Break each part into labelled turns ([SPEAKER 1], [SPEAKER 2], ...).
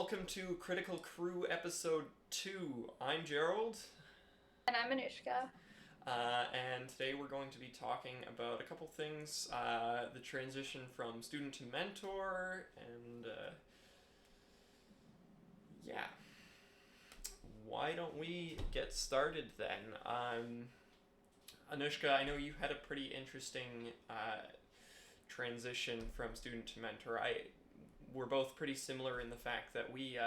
[SPEAKER 1] welcome to Critical Crew Episode 2. I'm Gerald.
[SPEAKER 2] And I'm Anushka.
[SPEAKER 1] And today we're going to be talking about a couple things, the transition from student to mentor, and yeah. Why don't we get started then? Anushka, I know you had a pretty interesting transition from student to mentor. We're both pretty similar in the fact that we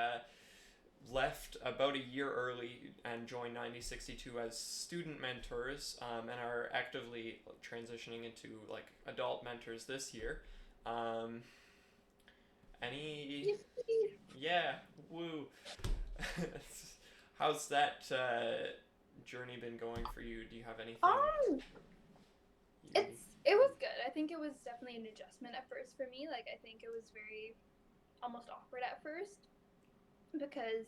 [SPEAKER 1] left about a year early and joined 9062 as student mentors, and are actively transitioning into like adult mentors this year. Any Yeah, woo. How's that journey been going for you? Do you have anything
[SPEAKER 2] Um,
[SPEAKER 1] you
[SPEAKER 2] it was good. I think it was definitely an adjustment at first for me. Like I think it was very almost awkward at first because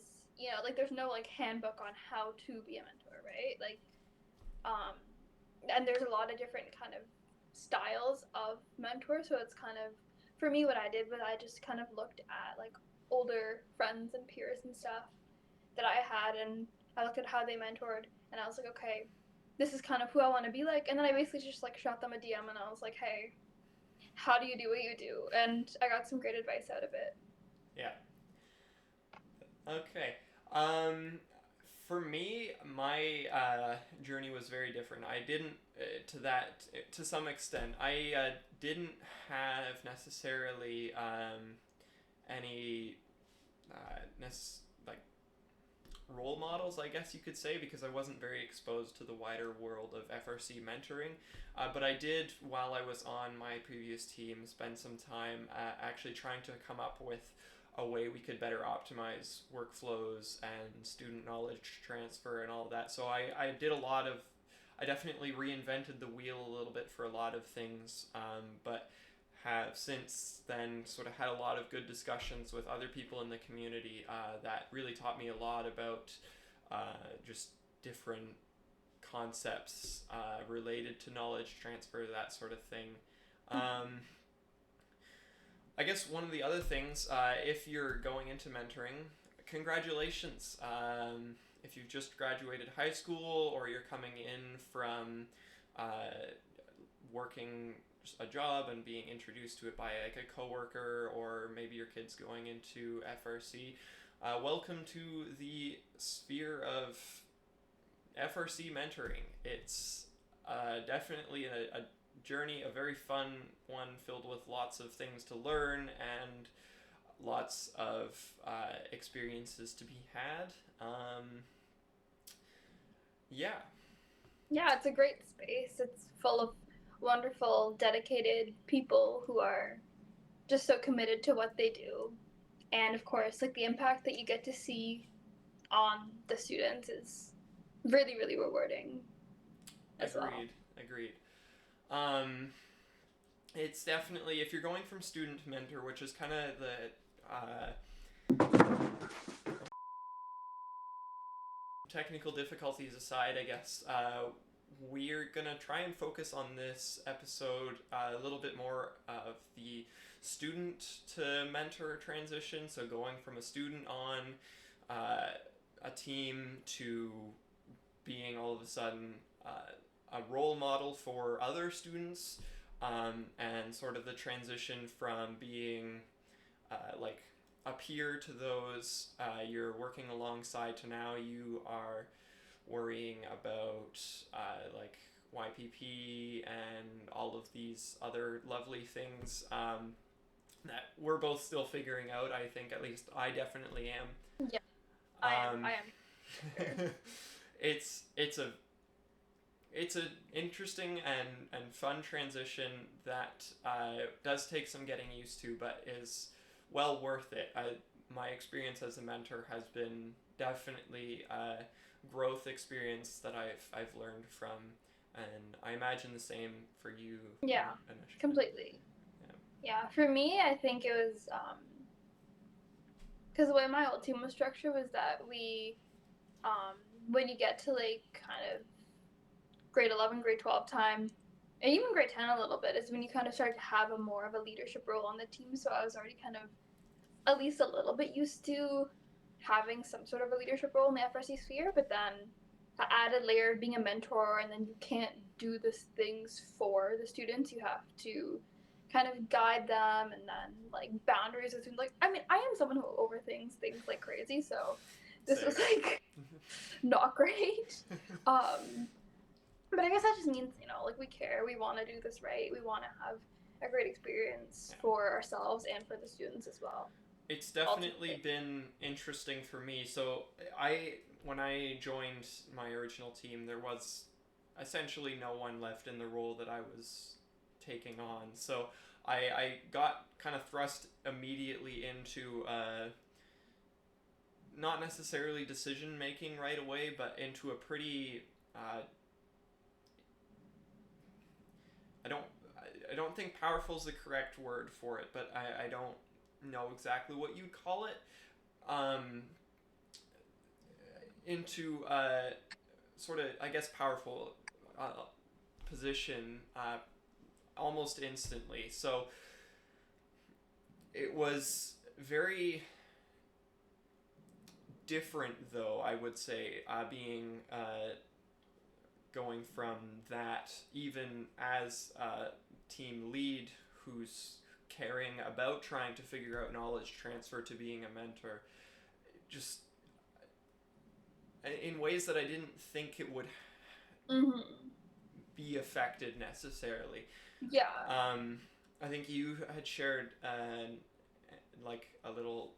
[SPEAKER 2] there's no like handbook on how to be a mentor, right? Um, and there's a lot of different kind of styles of mentor. So it's kind of for me what I did was I just kind of looked at like older friends and peers and stuff that I had, and I looked at how they mentored, and I was like, okay, this is kind of who I want to be like. And then I basically just like shot them a DM, and I was like, hey, how do you do what you do? And I got some great advice out of it.
[SPEAKER 1] Yeah. Okay. Um, for me, my journey was very different. I didn't, to some extent, I didn't have necessarily any like role models, I guess you could say, because I wasn't very exposed to the wider world of FRC mentoring. But I did, while I was on my previous team, spend some time actually trying to come up with a way we could better optimize workflows and student knowledge transfer and all of that. So I definitely reinvented the wheel a little bit for a lot of things, but have since then sort of had a lot of good discussions with other people in the community that really taught me a lot about just different concepts related to knowledge transfer, that sort of thing. Um, I guess one of the other things, if you're going into mentoring, congratulations. If you've just graduated high school or you're coming in from uh, working a job and being introduced to it by like a coworker, or maybe your kid's going into FRC, welcome to the sphere of FRC mentoring. It's definitely a journey, a very fun one filled with lots of things to learn and lots of experiences to be had. Yeah.
[SPEAKER 2] Yeah, it's a great space. It's full of wonderful, dedicated people who are just so committed to what they do. And of course, like the impact that you get to see on the students is really, really rewarding as well.
[SPEAKER 1] Agreed. Um, it's definitely, if you're going from student to mentor, which is kind of the uh, technical difficulties aside, I guess, we're going to try and focus on this episode a little bit more of the student to mentor transition. So going from a student on a team to being all of a sudden a role model for other students, and sort of the transition from being like a peer to those you're working alongside to now you are worrying about like YPP and all of these other lovely things that we're both still figuring out. I think at least I definitely am.
[SPEAKER 2] Yeah, I am.
[SPEAKER 1] Um,
[SPEAKER 2] I am. Sure.
[SPEAKER 1] it's a interesting and fun transition that does take some getting used to, but is well worth it. My experience as a mentor has been definitely a growth experience that I've learned from, and I imagine the same for you,
[SPEAKER 2] Yeah,
[SPEAKER 1] Anushka.
[SPEAKER 2] completely.
[SPEAKER 1] Yeah.
[SPEAKER 2] Yeah, for me, I think it was because the way my old team was structured was that when you get to like kind of grade 11, grade 12 time, and even grade 10 a little bit, is when you kind of start to have a more of a leadership role on the team. So I was already kind of at least a little bit used to having some sort of a leadership role in the FRC sphere, but then the added layer of being a mentor, and then you can't do these things for the students. You have to kind of guide them, and then like boundaries with like, I mean, I am someone who overthinks things like crazy, so this
[SPEAKER 1] Same.
[SPEAKER 2] was like not great. But I guess that just means, you know, like we care, we want to do this right, we want to have a great experience for ourselves and for the students as well.
[SPEAKER 1] It's definitely been interesting for me. So when I joined my original team, there was essentially no one left in the role that I was taking on. So I got kind of thrust immediately into not necessarily decision making right away, but into a pretty I don't think powerful is the correct word for it, but I don't know exactly what you'd call it. Into sort of, I guess, powerful position almost instantly. So it was very different, though, I would say, being going from that, even as a team lead who's caring about trying to figure out knowledge transfer, to being a mentor, just in ways that I didn't think it would be affected necessarily.
[SPEAKER 2] Yeah.
[SPEAKER 1] I think you had shared like a little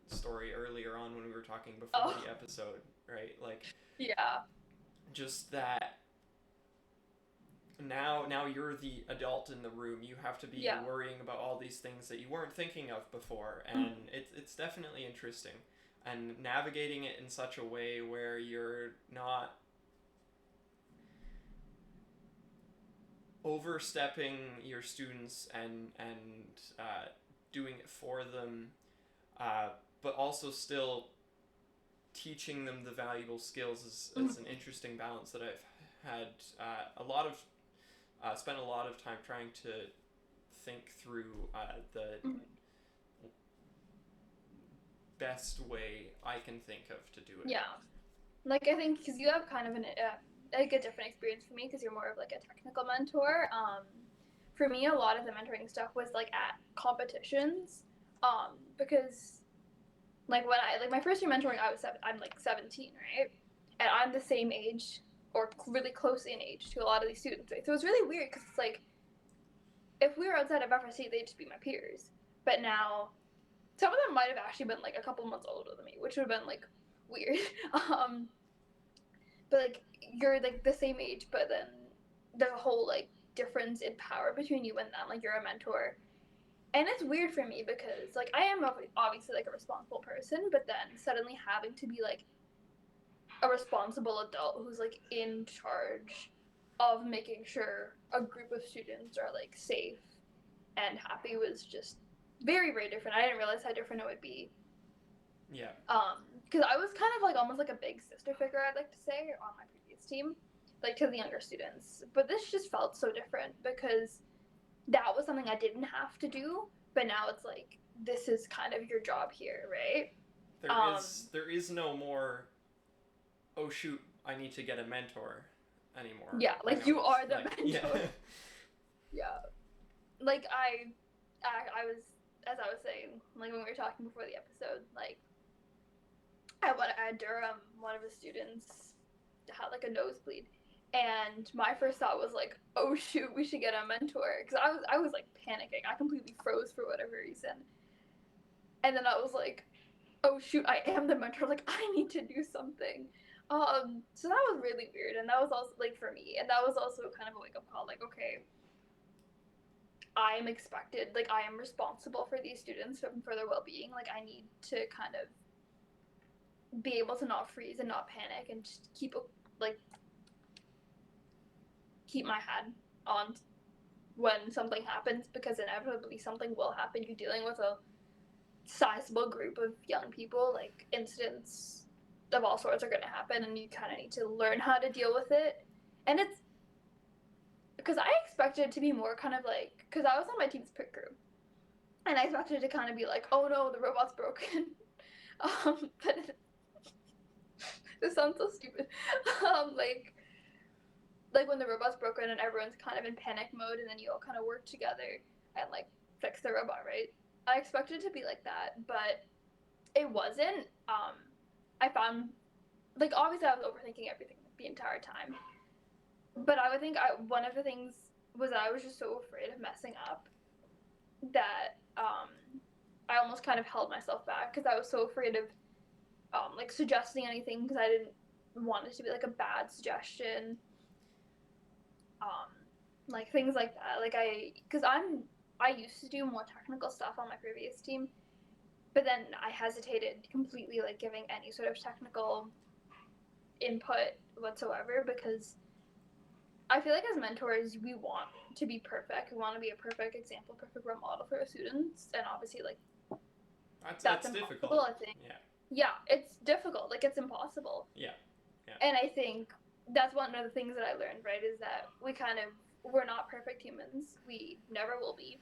[SPEAKER 1] story earlier on when we were talking before the episode, right? Like,
[SPEAKER 2] yeah,
[SPEAKER 1] just that now you're the adult in the room. You have to be worrying about all these things that you weren't thinking of before, and it's definitely interesting, and navigating it in such a way where you're not overstepping your students and doing it for them, but also still teaching them the valuable skills is an interesting balance that I've had spent a lot of time trying to think through the best way I can think of to do it.
[SPEAKER 2] Yeah, like I think because you have kind of like a different experience for me, because you're more of like a technical mentor. For me, a lot of the mentoring stuff was like at competitions, because like when I like my first year mentoring, I'm like 17, right, and I'm the same age or really close in age to a lot of these students, right? So it's really weird because it's like if we were outside of FRC, they'd just be my peers, but now some of them might have actually been like a couple months older than me, which would have been like weird. But like you're like the same age, but then there's a whole like difference in power between you and them. Like you're a mentor, and it's weird for me because like I am obviously like a responsible person, but then suddenly having to be like a responsible adult who's like in charge of making sure a group of students are like safe and happy was just very, very different. I didn't realize how different it would be.
[SPEAKER 1] Yeah.
[SPEAKER 2] Because I was kind of like almost like a big sister figure, I'd like to say, on my previous team, like to the younger students. But this just felt so different because that was something I didn't have to do, but now it's like this is kind of your job here, right?
[SPEAKER 1] There is no more, oh shoot, I need to get a mentor anymore.
[SPEAKER 2] Yeah, like you are the mentor.
[SPEAKER 1] Yeah.
[SPEAKER 2] Yeah. Like I was, as I was saying, like when we were talking before the episode, like at Durham, one of the students had like a nosebleed, and my first thought was like, oh shoot, we should get a mentor, because I was like panicking. I completely froze for whatever reason, and then I was like, oh shoot, I am the mentor. Like I need to do something. So that was really weird, and that was also like for me, and that was also kind of a wake up call. Like, okay, I am expected, like I am responsible for these students and for their well-being. Like I need to kind of be able to not freeze and not panic and just keep my head on when something happens, because inevitably something will happen. You're dealing with a sizable group of young people, like incidents of all sorts are going to happen, and you kind of need to learn how to deal with it. And it's because I expected it to be more kind of like, because I was on my team's pit crew, and I expected it to kind of be like, oh no, the robot's broken. But this sounds so stupid. Like when the robot's broken and everyone's kind of in panic mode, and then you all kind of work together and like fix the robot, right? I expected it to be like that, but it wasn't. I found, like, obviously I was overthinking everything the entire time, but I would think one of the things was that I was just so afraid of messing up that I almost kind of held myself back because I was so afraid of like suggesting anything because I didn't want it to be like a bad suggestion. Like things like that. Like I used to do more technical stuff on my previous team, but then I hesitated completely like giving any sort of technical input whatsoever because I feel like as mentors we want to be perfect. We want to be a perfect example, perfect role model for our students, and obviously like that's impossible.
[SPEAKER 1] Difficult.
[SPEAKER 2] I think. Yeah, it's difficult. Like it's impossible.
[SPEAKER 1] Yeah.
[SPEAKER 2] And I think that's one of the things that I learned, right, is that we're not perfect humans. We never will be.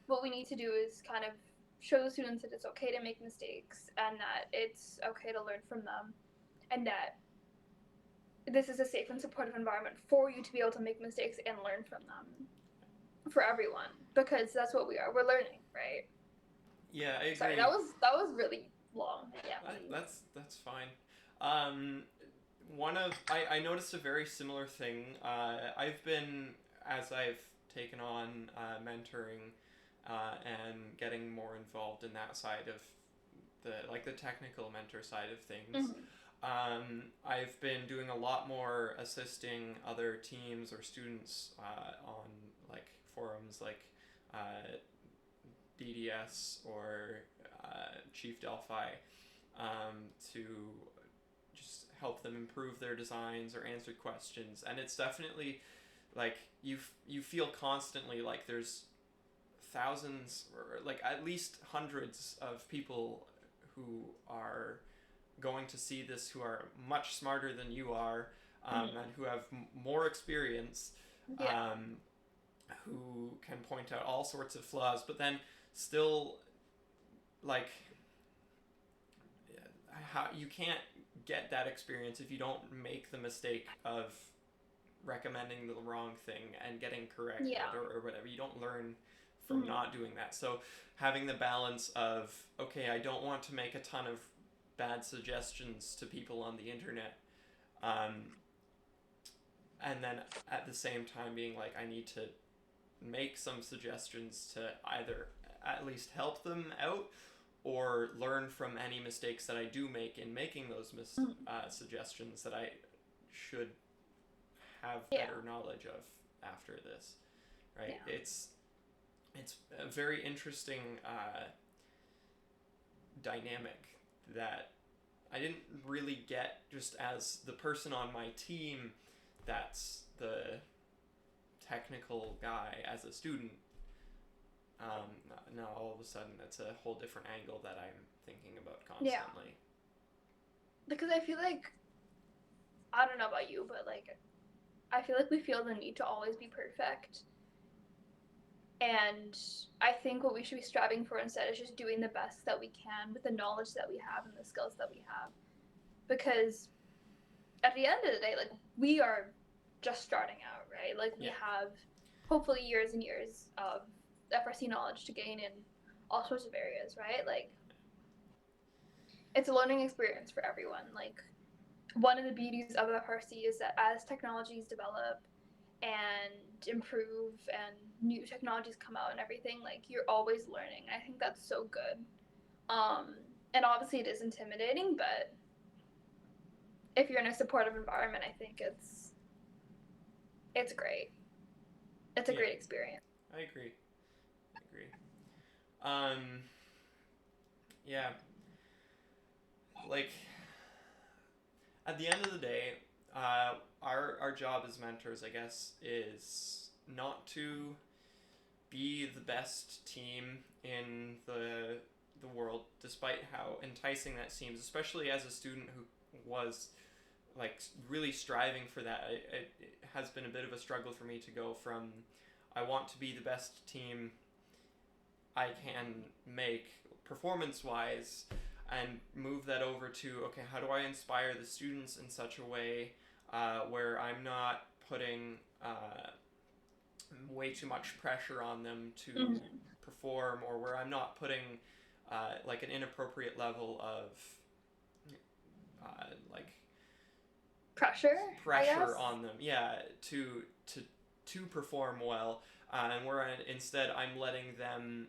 [SPEAKER 2] What we need to do is kind of show the students that it's okay to make mistakes and that it's okay to learn from them and that this is a safe and supportive environment for you to be able to make mistakes and learn from them for everyone because that's what we are. We're learning, right?
[SPEAKER 1] Yeah, I agree.
[SPEAKER 2] Sorry, that was really long. Yeah,
[SPEAKER 1] that's fine. I noticed a very similar thing. I've been, as I've taken on mentoring and getting more involved in that side of the technical mentor side of things. Mm-hmm. I've been doing a lot more assisting other teams or students on like forums like DDS or Chief Delphi to just help them improve their designs or answer questions. And it's definitely like you feel constantly like there's thousands or like at least hundreds of people who are going to see this who are much smarter than you are and who have more experience, who can point out all sorts of flaws, but then still like how you can't get that experience if you don't make the mistake of recommending the wrong thing and getting corrected or whatever. You don't learn from not doing that. So having the balance of, okay, I don't want to make a ton of bad suggestions to people on the internet, and then at the same time being like, I need to make some suggestions to either at least help them out or learn from any mistakes that I do make in making those suggestions that I should have better knowledge of after this, right? Yeah. It's a very interesting dynamic that I didn't really get just as the person on my team that's the technical guy as a student. Now all of a sudden it's a whole different angle that I'm thinking about constantly. Yeah.
[SPEAKER 2] Because I feel like, I don't know about you, but like I feel like we feel the need to always be perfect. And I think what we should be striving for instead is just doing the best that we can with the knowledge that we have and the skills that we have. Because at the end of the day, like, we are just starting out, right? Like, we have hopefully years and years of FRC knowledge to gain in all sorts of areas, right? Like, it's a learning experience for everyone. Like, one of the beauties of FRC is that as technologies develop and improve and new technologies come out and everything, like, you're always learning. I think that's so good. And obviously it is intimidating, but if you're in a supportive environment, I think it's great. It's a great experience.
[SPEAKER 1] I agree. Yeah. Like, at the end of the day, our job as mentors, I guess, is not to be the best team in the world, despite how enticing that seems, especially as a student who was like really striving for that. It has been a bit of a struggle for me to go from I want to be the best team I can make performance wise, and move that over to, okay, how do I inspire the students in such a way where I'm not putting way too much pressure on them to
[SPEAKER 2] Mm-hmm.
[SPEAKER 1] perform, or where I'm not putting like an inappropriate level of like
[SPEAKER 2] Pressure, I
[SPEAKER 1] pressure
[SPEAKER 2] guess.
[SPEAKER 1] on them, yeah, to perform well, and where instead I'm letting them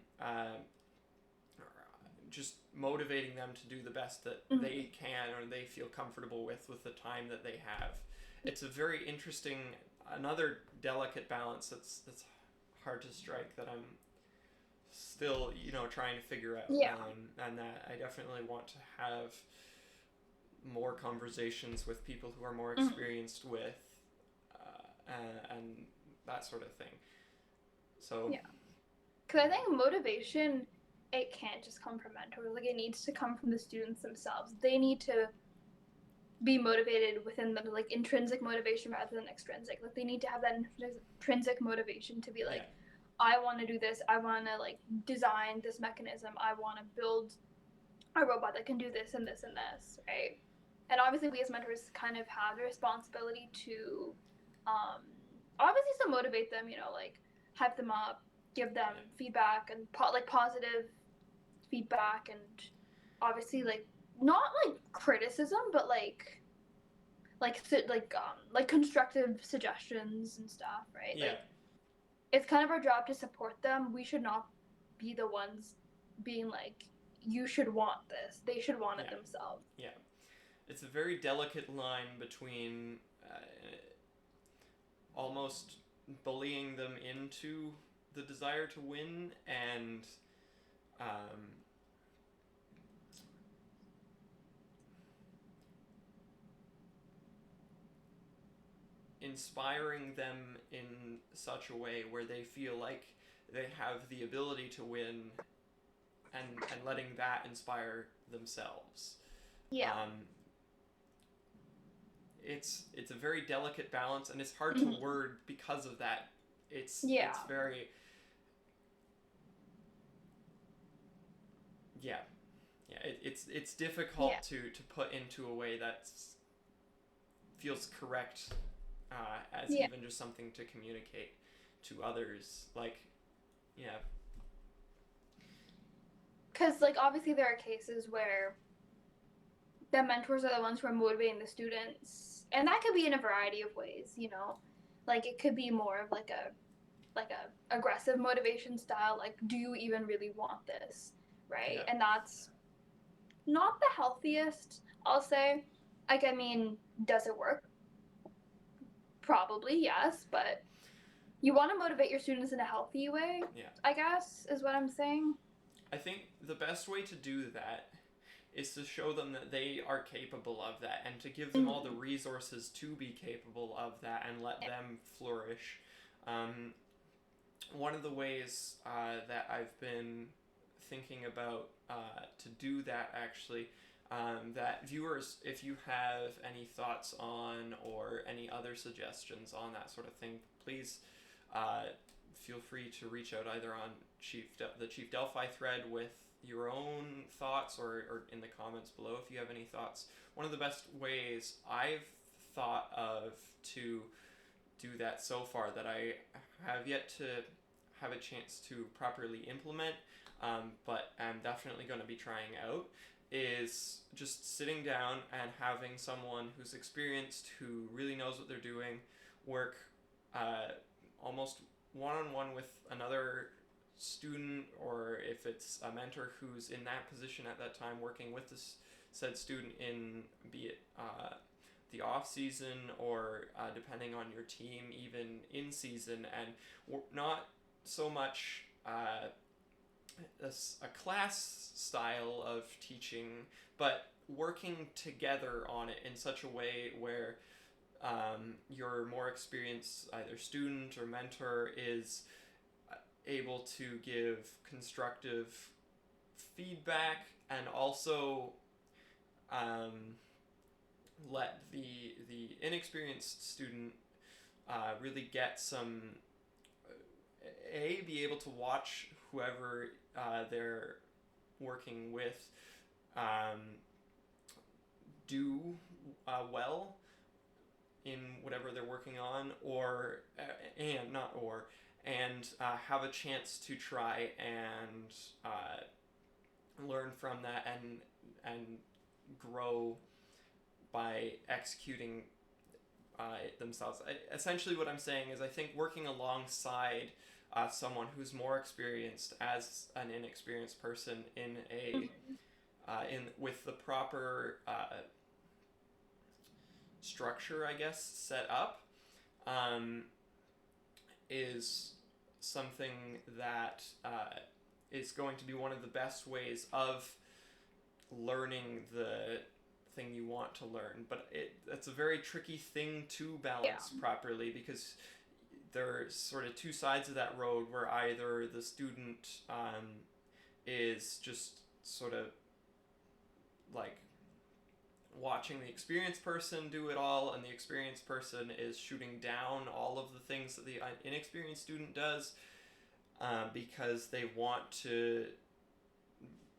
[SPEAKER 1] just motivating them to do the best that
[SPEAKER 2] Mm-hmm.
[SPEAKER 1] they can or they feel comfortable with the time that they have. It's a very interesting, another delicate balance that's hard to strike, that I'm still trying to figure out,
[SPEAKER 2] Yeah.
[SPEAKER 1] and that I definitely want to have more conversations with people who are more
[SPEAKER 2] Mm-hmm.
[SPEAKER 1] experienced with, and that sort of thing. So
[SPEAKER 2] Yeah. Because I think motivation, it can't just come from mentors. Like, it needs to come from the students themselves. They need to be motivated within them, like intrinsic motivation rather than extrinsic. Like, they need to have that intrinsic motivation to be
[SPEAKER 1] yeah,
[SPEAKER 2] like, I want to do this. I want to like design this mechanism. I want to build a robot that can do this and this and this, right? And obviously, we as mentors kind of have the responsibility to, um, obviously, still motivate them. Like hype them up, give them
[SPEAKER 1] yeah,
[SPEAKER 2] feedback and like positive feedback, and obviously, like not like criticism, but like constructive suggestions and stuff, right?
[SPEAKER 1] yeah,
[SPEAKER 2] Like, it's kind of our job to support them. We should not be the ones being like, you should want this. They should want it
[SPEAKER 1] yeah,
[SPEAKER 2] themselves.
[SPEAKER 1] yeah. It's a very delicate line between almost bullying them into the desire to win, and um, inspiring them in such a way where they feel like they have the ability to win, and letting that inspire themselves.
[SPEAKER 2] Yeah.
[SPEAKER 1] Um, it's a very delicate balance, and it's hard to
[SPEAKER 2] Mm-hmm.
[SPEAKER 1] word because of that. It's
[SPEAKER 2] Yeah.
[SPEAKER 1] very, yeah, yeah. It's
[SPEAKER 2] Yeah.
[SPEAKER 1] difficult to put into a way that feels correct, as
[SPEAKER 2] Yeah.
[SPEAKER 1] even just something to communicate to others. Like, yeah,
[SPEAKER 2] Because, like, obviously, there are cases where the mentors are the ones who are motivating the students, and that could be in a variety of ways. Like, it could be more of like a aggressive motivation style. Like, do you even really want this, right?
[SPEAKER 1] yeah,
[SPEAKER 2] And that's not the healthiest, I'll say. Like, I mean, does it work? Probably yes, but you want to motivate your students in a healthy way,
[SPEAKER 1] yeah.
[SPEAKER 2] I guess, is what I'm saying.
[SPEAKER 1] I think the best way to do that is to show them that they are capable of that, and to give them all the
[SPEAKER 2] Mm-hmm.
[SPEAKER 1] resources to be capable of that, and let them flourish. Um, One of the ways that I've been thinking about to do that, actually, that viewers, if you have any thoughts on, or any other suggestions on that sort of thing, please uh, feel free to reach out either on the Chief Delphi thread with your own thoughts, or in the comments below if you have any thoughts. One of the best ways I've thought of to do that so far, that I have yet to have a chance to properly implement, but I'm definitely going to be trying out, is just sitting down and having someone who's experienced, who really knows what they're doing, work uh, almost one-on-one with another student, or if it's a mentor who's in that position at that time, working with this said student in, be it the off season, or depending on your team, even in season, and not so much a class style of teaching, but working together on it in such a way where your more experienced either student or mentor is able to give constructive feedback, and also um, let the inexperienced student really get some, be able to watch whoever they're working with do well in whatever they're working on, or and have a chance to try and learn from that and grow by executing it themselves. Essentially, what I'm saying is, I think working alongside someone who's more experienced as an inexperienced person in a with the proper structure, I guess, set up, is something that is going to be one of the best ways of learning the thing you want to learn. But it's a very tricky thing to balance properly, because there's sort of two sides of that road, where either the student is just sort of like watching the experienced person do it all, and the experienced person is shooting down all of the things that the inexperienced student does, because they want to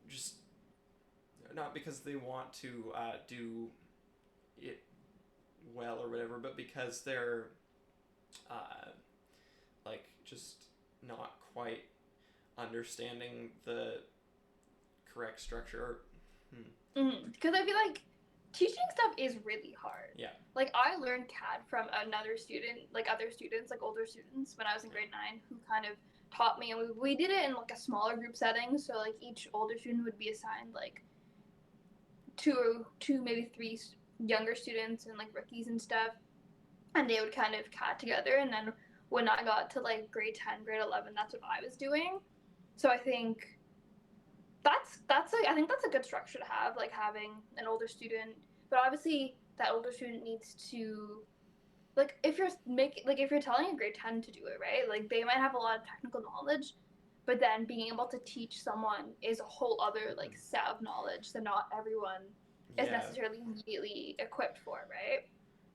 [SPEAKER 1] just, not because they want to do it well or whatever, but because they're like just not quite understanding the correct structure.
[SPEAKER 2] Because I feel like teaching stuff is really hard.
[SPEAKER 1] Yeah.
[SPEAKER 2] Like, I learned CAD from another student, like other students, like older students, when I was in grade 9, who kind of taught me, and we did it in like a smaller group setting. So like each older student would be assigned like two maybe three younger students and like rookies and stuff, and they would kind of CAD together. And then when I got to like grade 10, grade 11, that's what I was doing. So I think I think that's a good structure to have, like having an older student. But obviously that older student needs to, like, if you're telling a grade 10 to do it, right, like they might have a lot of technical knowledge, but then being able to teach someone is a whole other like set of knowledge that not everyone is necessarily immediately equipped for, right?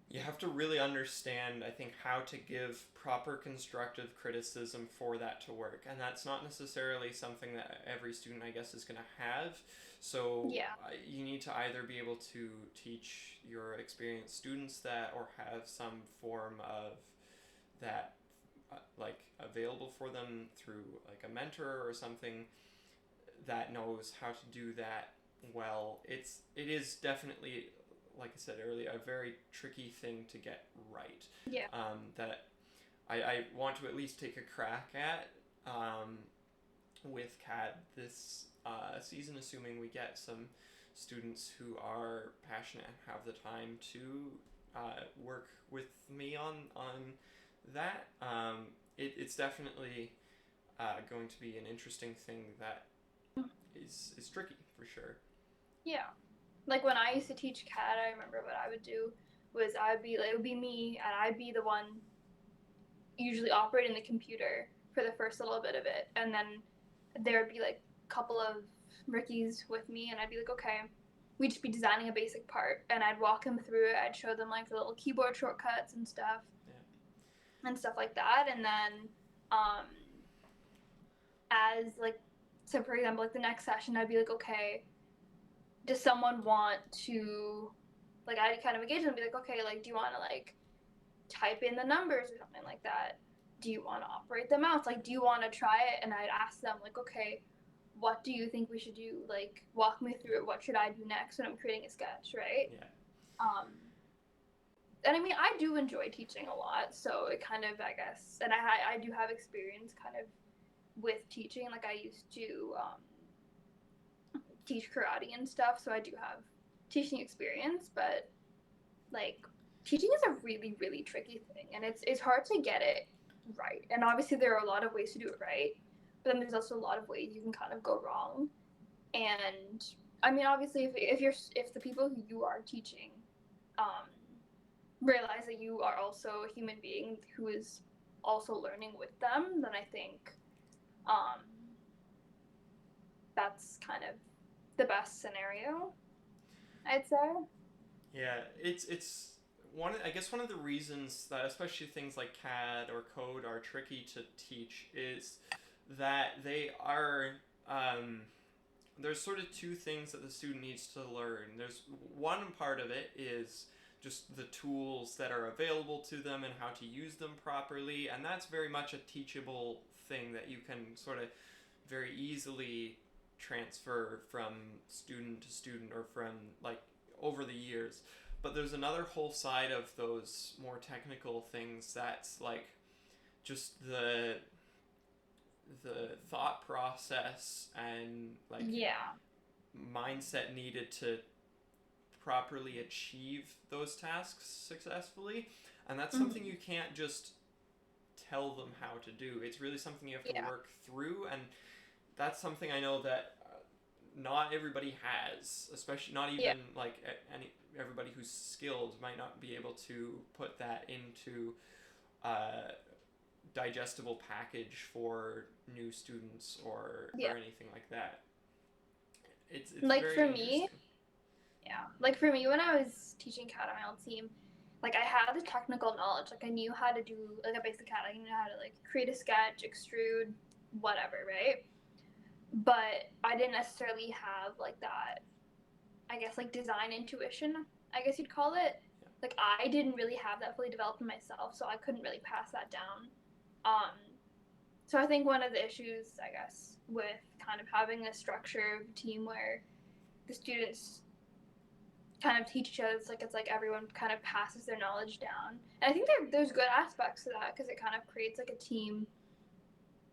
[SPEAKER 1] You have to really understand, I think, how to give proper constructive criticism for that to work. And that's not necessarily something that every student, I guess, is going to have. So you need to either be able to teach your experienced students that, or have some form of that like available for them through like a mentor or something that knows how to do that well. It is definitely, like I said earlier, a very tricky thing to get right.
[SPEAKER 2] Yeah.
[SPEAKER 1] That I want to at least take a crack at with CAD this season, assuming we get some students who are passionate and have the time to work with me on that. It's definitely going to be an interesting thing that is tricky for sure.
[SPEAKER 2] Yeah. Like when I used to teach CAD, I remember what I would do was it would be me, and I'd be the one usually operating the computer for the first little bit of it, and then there would be like a couple of rookies with me, and I'd be like, okay, we'd just be designing a basic part, and I'd walk them through it. I'd show them like the little keyboard shortcuts and stuff, and stuff like that. And then as like, so for example, like the next session, I'd be like, okay, does someone want to, like, I'd kind of engage them and be like, okay, like, do you want to like type in the numbers or something like that? Do you want to operate the mouse? Like, do you want to try it? And I'd ask them like, okay, what do you think we should do? Like, walk me through it. What should I do next when I'm creating a sketch, right?
[SPEAKER 1] Yeah.
[SPEAKER 2] And I mean, I do enjoy teaching a lot, so it kind of, I guess, and I do have experience kind of with teaching. Like, I used to teach karate and stuff, so I do have teaching experience. But like, teaching is a really, really tricky thing, and it's hard to get it right. And obviously there are a lot of ways to do it right, but then there's also a lot of ways you can kind of go wrong. And I mean, obviously if the people who you are teaching realize that you are also a human being who is also learning with them, then I think that's kind of the best scenario, I'd say.
[SPEAKER 1] Yeah, it's one of the reasons that especially things like CAD or code are tricky to teach is that they are, there's sort of two things that the student needs to learn. There's one part of it is just the tools that are available to them and how to use them properly, and that's very much a teachable thing that you can sort of very easily transfer from student to student or from like over the years. But there's another whole side of those more technical things that's like just the thought process and like
[SPEAKER 2] Yeah.
[SPEAKER 1] mindset needed to properly achieve those tasks successfully, and that's something you can't just tell them how to do. It's really something you have to
[SPEAKER 2] Yeah.
[SPEAKER 1] work through, and that's something I know that not everybody has, especially not
[SPEAKER 2] Yeah.
[SPEAKER 1] even like everybody who's skilled might not be able to put that into a digestible package for new students or
[SPEAKER 2] Yeah.
[SPEAKER 1] anything like that. It's
[SPEAKER 2] Like
[SPEAKER 1] very
[SPEAKER 2] for me,
[SPEAKER 1] interesting.
[SPEAKER 2] yeah. Like for me, when I was teaching CAD on my old team, like I had the technical knowledge. Like I knew how to do like a basic CAD. I knew how to like create a sketch, extrude, whatever, right? But I didn't necessarily have like that, I guess, like design intuition, I guess you'd call it.
[SPEAKER 1] Yeah.
[SPEAKER 2] Like I didn't really have that fully developed in myself, so I couldn't really pass that down. Um, so I think one of the issues, I guess, with kind of having a structure of a team where the students kind of teach each other, it's like everyone kind of passes their knowledge down. And I think there's good aspects to that because it kind of creates like a team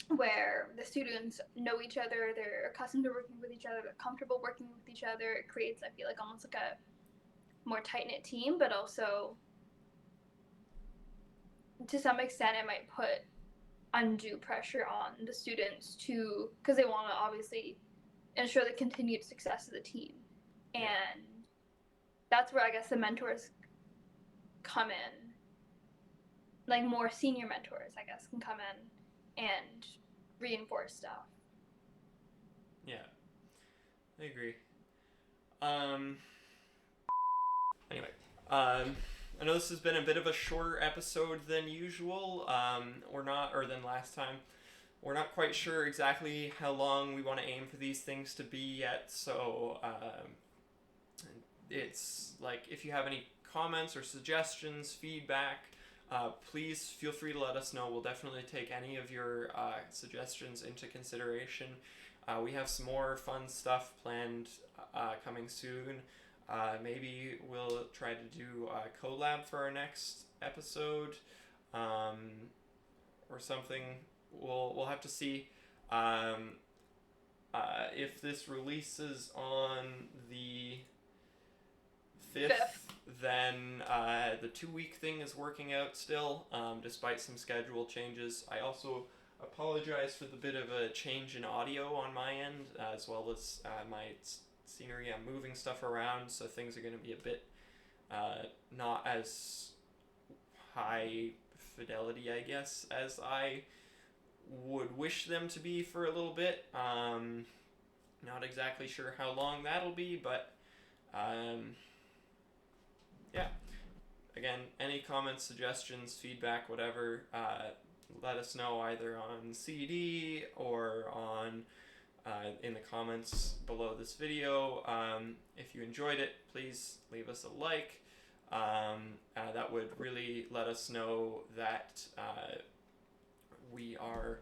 [SPEAKER 2] where the students know each other, they're accustomed to working with each other, they're comfortable working with each other. It creates, I feel like, almost like a more tight-knit team, but also to some extent it might put undue pressure on the students to, because they want to obviously ensure the continued success of the team. And that's where I guess the mentors come in, like more senior mentors, I guess, can come in and reinforce stuff.
[SPEAKER 1] Yeah, I agree. Anyway, I know this has been a bit of a shorter episode than usual. We're not, or than last time. We're not quite sure exactly how long we want to aim for these things to be yet, so it's like if you have any comments or suggestions, feedback, please feel free to let us know. We'll definitely take any of your suggestions into consideration. We have some more fun stuff planned coming soon. Maybe we'll try to do a collab for our next episode, or something. We'll have to see. If this releases on the 5th, then the 2-week thing is working out still, despite some schedule changes. I also apologize for the bit of a change in audio on my end, as well as my scenery. I'm moving stuff around, so things are going to be a bit not as high fidelity, I guess, as I would wish them to be for a little bit. Not exactly sure how long that'll be, but yeah. Again, any comments, suggestions, feedback, whatever, let us know either on CD or on in the comments below this video. If you enjoyed it, please leave us a like. That would really let us know that we are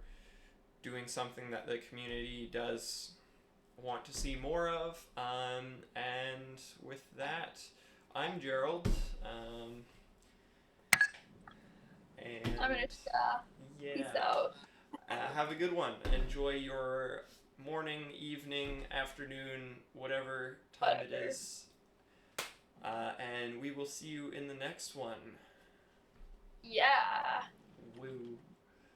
[SPEAKER 1] doing something that the community does want to see more of. And with that, I'm Gerald. And
[SPEAKER 2] I'm Anushka.
[SPEAKER 1] yeah.
[SPEAKER 2] Peace out.
[SPEAKER 1] Have a good one. Enjoy your morning, evening, afternoon, whatever time it is. And we will see you in the next one.
[SPEAKER 2] Yeah.
[SPEAKER 1] Woo.